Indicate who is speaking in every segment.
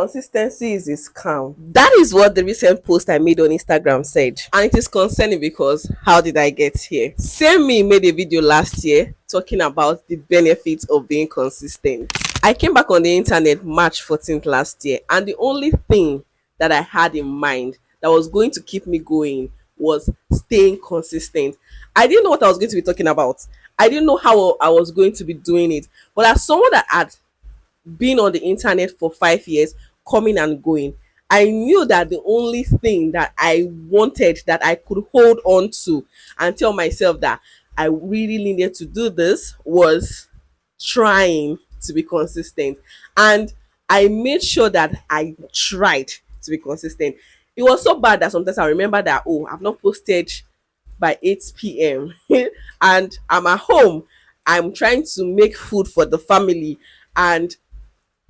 Speaker 1: Consistency is a scam. That is what the recent post I made on Instagram said. And it is concerning because how did I get here? Same me made a video last year talking about the benefits of being consistent. I came back on the internet March 14th last year, and the only thing that I had in mind that was going to keep me going was staying consistent. I didn't know what I was going to be talking about. I didn't know how I was going to be doing it. But as someone that had been on the internet for 5 years, coming and going, I knew that the only thing that I wanted, that I could hold on to and tell myself that I really needed to do this, was trying to be consistent. And I made sure that I tried to be consistent. It was so bad that sometimes I remember that, oh, I've not posted by 8 p.m. and I'm at home. I'm trying to make food for the family, and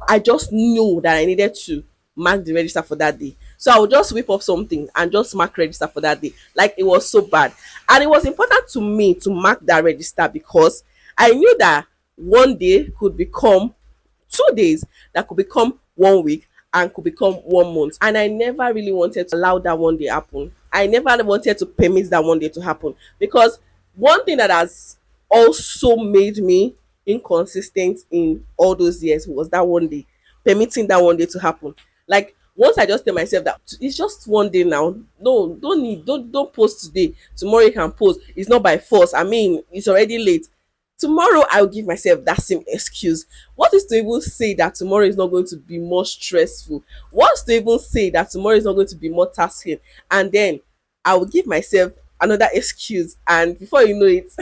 Speaker 1: I just knew that I needed to mark the register for that day. So I would just whip up something and just mark register for that day. Like, it was so bad. And it was important to me to mark that register because I knew that one day could become 2 days, that could become 1 week, and could become 1 month. And I never really wanted to allow that one day happen. I never wanted to permit that one day to happen, because one thing that has also made me inconsistent in all those years was that one day, permitting that one day to happen. Like, once I just tell myself that it's just one day now, no, don't post today, tomorrow you can post, it's not by force, I mean, it's already late. Tomorrow I'll give myself that same excuse. What is to even say that tomorrow is not going to be more stressful? What's to even say that tomorrow is not going to be more tasking? And then I will give myself another excuse, and before you know it,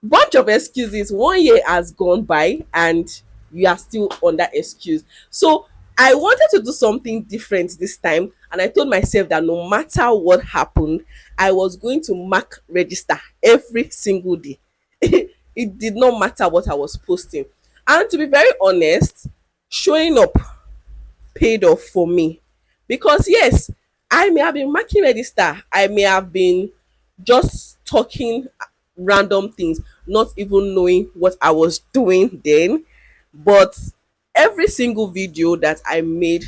Speaker 1: bunch of excuses. 1 year has gone by and you are still on that excuse. So I wanted to do something different this time, and I told myself that no matter what happened, I was going to mark register every single day. It did not matter what I was posting. And to be very honest, showing up paid off for me, because yes, I may have been marking register, I may have been just talking random things, not even knowing what I was doing then, but every single video that I made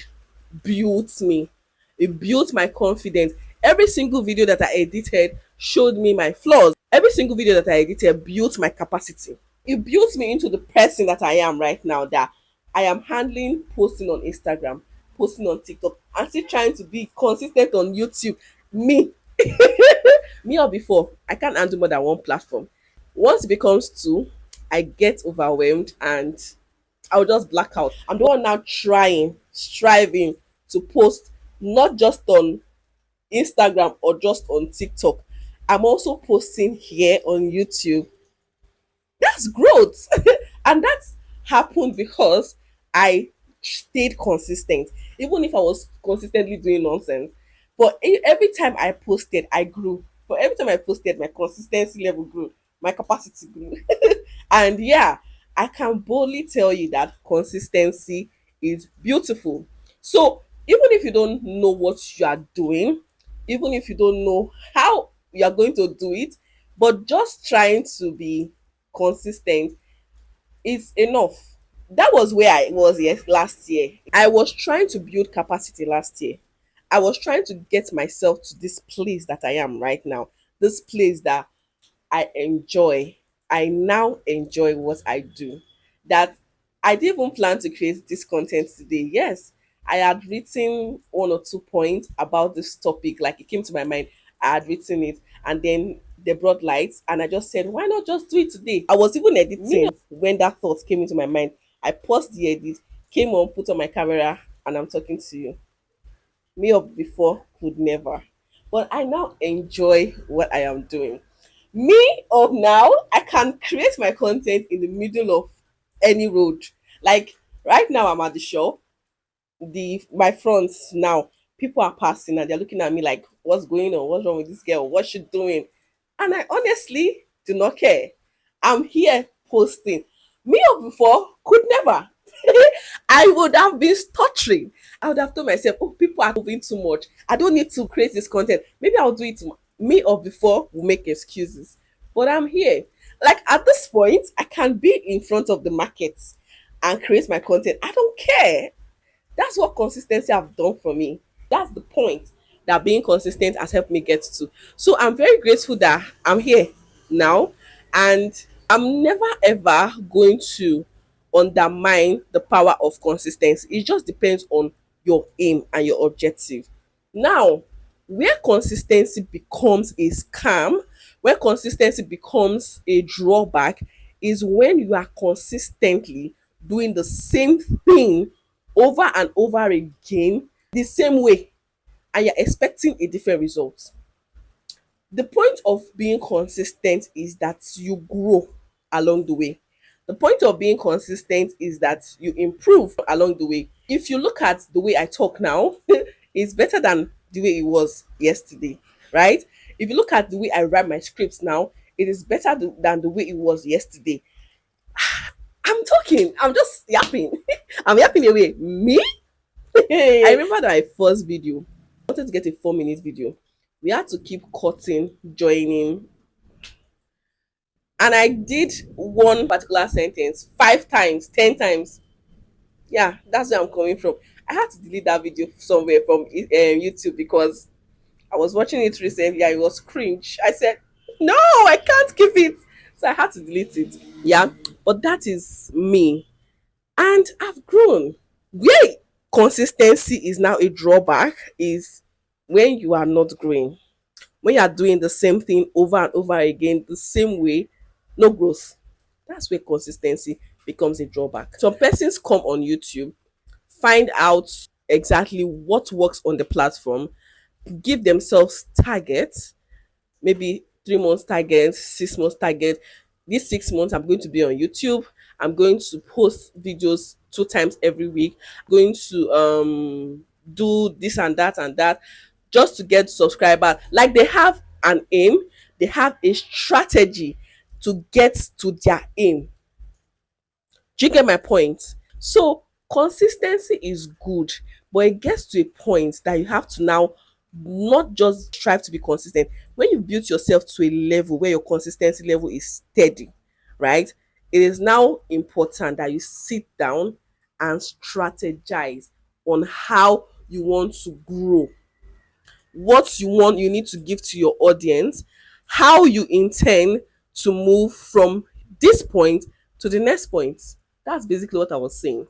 Speaker 1: built me. It built my confidence. Every single video that I edited showed me my flaws. Every single video that I edited built my capacity. It built me into the person that I am right now, that I am handling posting on Instagram, posting on TikTok, and still trying to be consistent on YouTube. Me, me or before, I can't handle more than one platform. Once it becomes two, I get overwhelmed and I'll just black out. I'm the one now trying, striving to post not just on Instagram or just on TikTok. I'm also posting here on YouTube. That's growth. And that's happened because I stayed consistent. Even if I was consistently doing nonsense. But every time I posted, I grew. But every time I posted, my consistency level grew. My capacity grew. And yeah, I can boldly tell you that consistency is beautiful. So even if you don't know what you are doing, even if you don't know how you are going to do it, but just trying to be consistent is enough. That was where I was, yes, last year. I was trying to build capacity last year. I was trying to get myself to this place that I am right now, this place that I enjoy. I now enjoy what I do. That I didn't even plan to create this content today. Yes, I had written 1 or 2 points about this topic, like it came to my mind. I had written it, and then they brought lights, and I just said, why not just do it today? I was even editing when that thought came into my mind. I paused the edit, came on, put on my camera, and I'm talking to you. Me of before could never. But I now enjoy what I am doing. Me of now, I can create my content in the middle of any road. Like right now, I'm at the shop. My front now, people are passing and they're looking at me like, "What's going on? What's wrong with this girl? What's she doing?" And I honestly do not care. I'm here posting. Me of before could never. I would have been stuttering. I would have told myself, oh, people are moving too much. I don't need to create this content. Maybe I'll do it tomorrow. Me of before will make excuses. But I'm here. Like at this point, I can be in front of the market and create my content. I don't care. That's what consistency have done for me. That's the point that being consistent has helped me get to. So I'm very grateful that I'm here now, and I'm never ever going to undermine the power of consistency. It just depends on your aim and your objective. Now, where consistency becomes a scam, where consistency becomes a drawback, is when you are consistently doing the same thing over and over again the same way, and you're expecting a different result. The point of being consistent is that you grow along the way. The point of being consistent is that you improve along the way. If you look at the way I talk now, it's better than the way it was yesterday, right? If you look at the way I write my scripts now, it is better than the way it was yesterday. I'm talking, I'm just yapping. I'm yapping away. Me? I remember that my first video, I wanted to get a 4 minute video. We had to keep cutting, joining, and I did one particular sentence 5 times, 10 times. Yeah, that's where I'm coming from. I had to delete that video somewhere from YouTube because I was watching it recently and it was cringe. I said, no, I can't keep it. So I had to delete it. Yeah, but that is me. And I've grown. Where consistency is now a drawback is when you are not growing, when you are doing the same thing over and over again, the same way, no growth. That's where consistency becomes a drawback. Some persons come on YouTube, find out exactly what works on the platform, give themselves targets, maybe 3 months target, 6 months target. These 6 months, I'm going to be on YouTube. I'm going to post videos 2 times every week. I'm going to do this and that, just to get subscribers. Like they have an aim, they have a strategy to get to their aim. Do you get my point? So consistency is good, but it gets to a point that you have to now not just strive to be consistent. When you've built yourself to a level where your consistency level is steady, right? It is now important that you sit down and strategize on how you want to grow, what you want you need to give to your audience, how you intend to move from this point to the next point. That's basically what I was saying.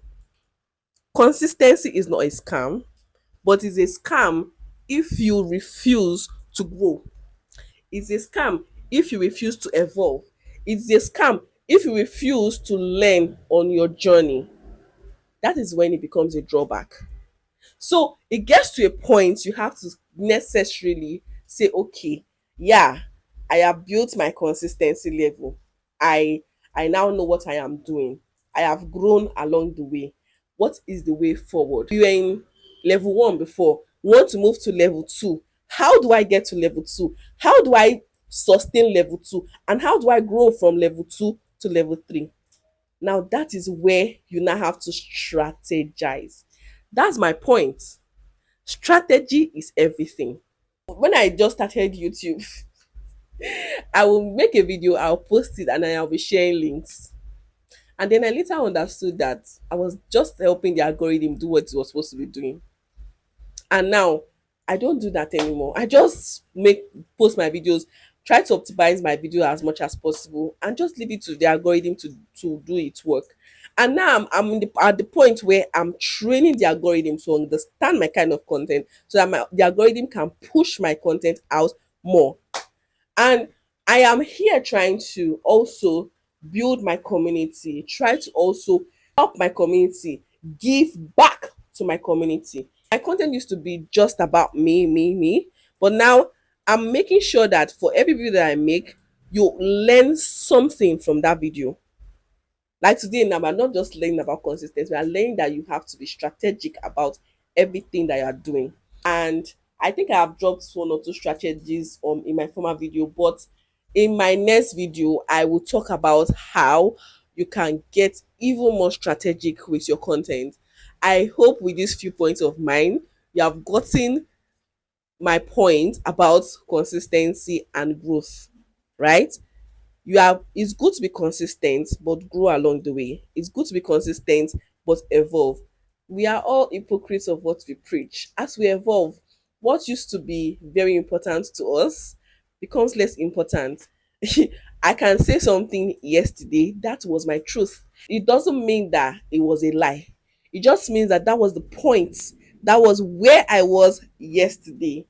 Speaker 1: Consistency is not a scam, but it's a scam if you refuse to grow. It's a scam if you refuse to evolve. It's a scam if you refuse to learn on your journey. That is when it becomes a drawback. So it gets to a point you have to necessarily say, okay, yeah, I have built my consistency level. I I now know what I am doing. I have grown along the way. What is the way forward? You were in level one before. You want to move to level two. How do I get to level two? How do I sustain level two? And how do I grow from level two to level three? Now that is where you now have to strategize. That's my point. Strategy is everything. When I just started YouTube, I will make a video, I'll post it, and then I'll be sharing links. And then I later understood that I was just helping the algorithm do what it was supposed to be doing. And now I don't do that anymore. I just make post my videos, try to optimize my video as much as possible, and just leave it to the algorithm to do its work. And now I'm at the point where I'm training the algorithm to understand my kind of content so that the algorithm can push my content out more. And I am here trying to also build my community, try to also help my community, give back to my community. My content used to be just about me, but now I'm making sure that for every video that I make, you learn something from that video. Like today now, we're not just learning about consistency, we are learning that you have to be strategic about everything that you are doing. And I think I have dropped 1 or 2 strategies in my former video, but in my next video, I will talk about how you can get even more strategic with your content. I hope with these few points of mine, you have gotten my point about consistency and growth, right? It's good to be consistent but grow along the way. It's good to be consistent but evolve. We are all hypocrites of what we preach. As we evolve, what used to be very important to us becomes less important. I can say something yesterday that was my truth. It doesn't mean that it was a lie. It just means that that was the point. That was where I was yesterday.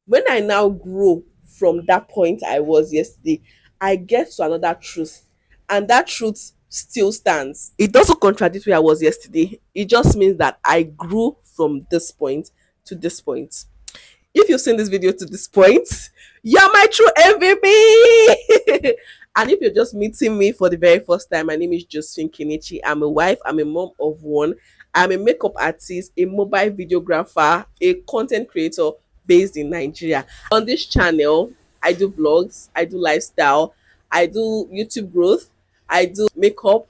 Speaker 1: When I now grow from that point I was yesterday, I get to another truth, and that truth still stands. It doesn't contradict where I was yesterday. It just means that I grew from this point to this point. If you've seen this video to this point, you're my true MVP. And if you're just meeting me for the very first time, my name is Josephine Kenichi. I'm a wife, I'm a mom of one, I'm a makeup artist, a mobile videographer, a content creator based in Nigeria. On this channel, I do vlogs, I do lifestyle, I do YouTube growth, I do makeup,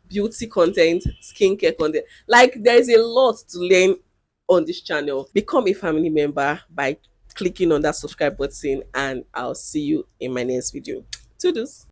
Speaker 1: beauty content, skincare content. Like there is a lot to learn on this channel. Become a family member by clicking on that subscribe button, and I'll see you in my next video. Toodles.